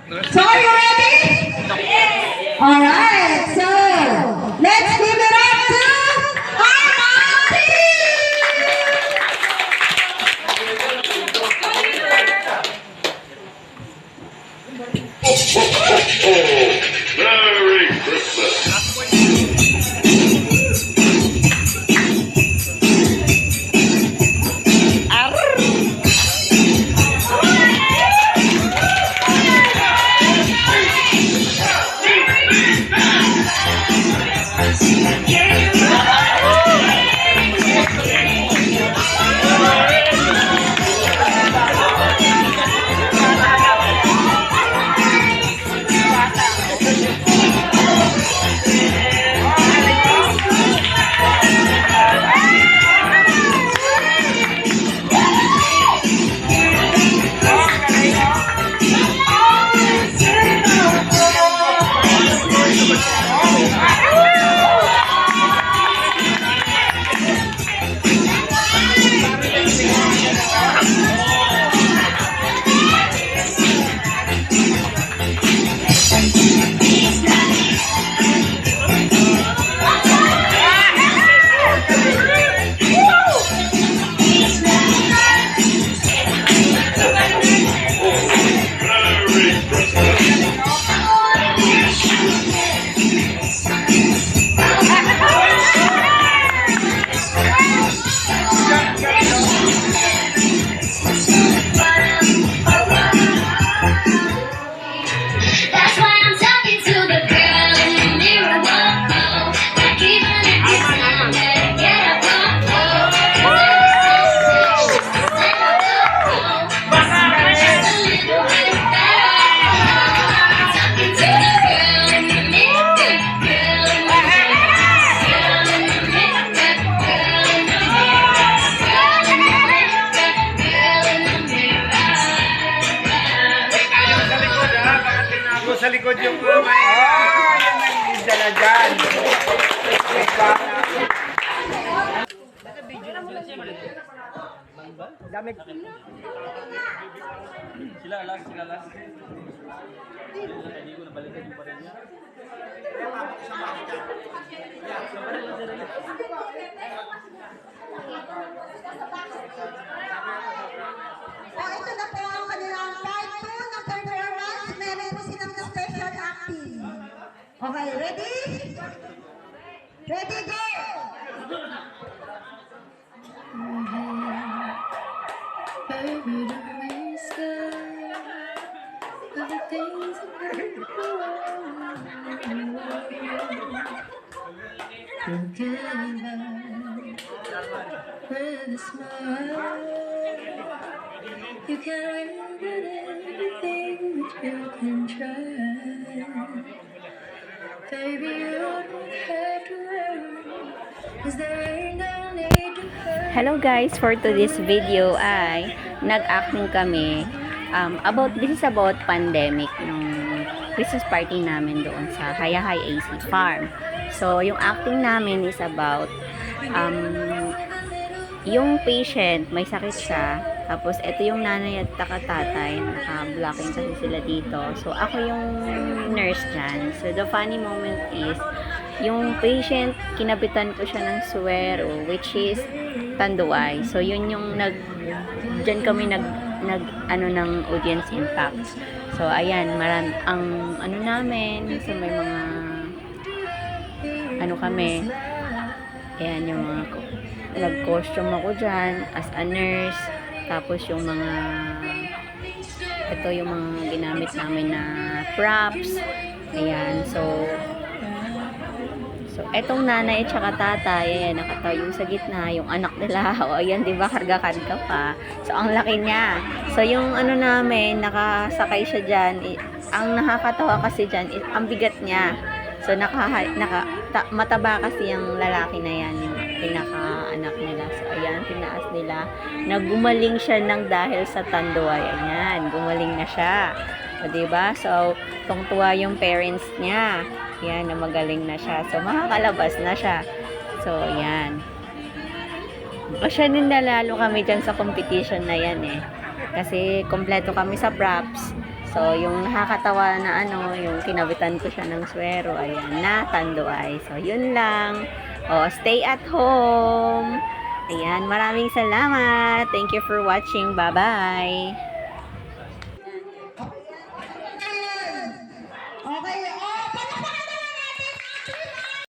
So are you ready? Alright, so let's give it up to Armand! Merry Christmas. That's why I'm talking to the girl in the mirror. Whoa, I keep on listening, better get up, whoa. 'Cause every song she's a little bit better. I'm talking to the girl in the mirror, girl in the mirror, girl in the mirror, girl in the mirror, girl in the mirror, girl in the mirror. Sa likod yung mga yan ang dala dyan. Dami. Sila last. Hindi ko nabalikan yung parin niya. Ito na po ang kanilang part 2 ng performance. Meron po silang special acting. Okay, ready? Ready, go! Baby, don't waste it. All the things that make you together with a smile. You can get everything that you can try. Baby, you don't have to worry, 'cause there ain't no need to hurt. Hello guys, for today's video ay nag-acting kami this is about pandemic nung Christmas party namin doon sa Hayahay AC Farm. So yung acting namin is about yung patient, may sakit siya, tapos ito yung nanay at tatay, naka-blocking kasi sila dito. So ako yung nurse dyan. So the funny moment is yung patient, kinabitan ko siya ng suwero, which is tanduay. So yun yung dyan kami nag ng audience impact. So ayan, ang namin, so may mga kami, ayan yung mga nag-costume ako dyan as a nurse, tapos yung mga ito yung mga ginamit namin na props, ayan. So etong nanay at saka tatay, ayan, nakatayo sa gitna, yung anak nila, o ayan, diba, karga-karga pa. So, ang laki niya. So, yung namin, nakasakay siya dyan, ang nakakatawa kasi dyan, ang bigat niya. So, mataba kasi yung lalaki na yan, yung pinaka-anak nila. So, ayan, tinaas nila. Nagumaling siya ng dahil sa tanduay. Ayan, gumaling na siya. O, diba? So, tungtuwa yung parents niya. Yan, na magaling na siya. So, makakalabas na siya. So, yan. Pasya din na lalo kami dyan sa competition na yan eh. Kasi, kompleto kami sa props. So, yung nakakatawa na ano, yung kinabitan ko siya ng swero, ayan, na Tanduay. So, yun lang. O, stay at home. Ayan, maraming salamat. Thank you for watching. Bye-bye.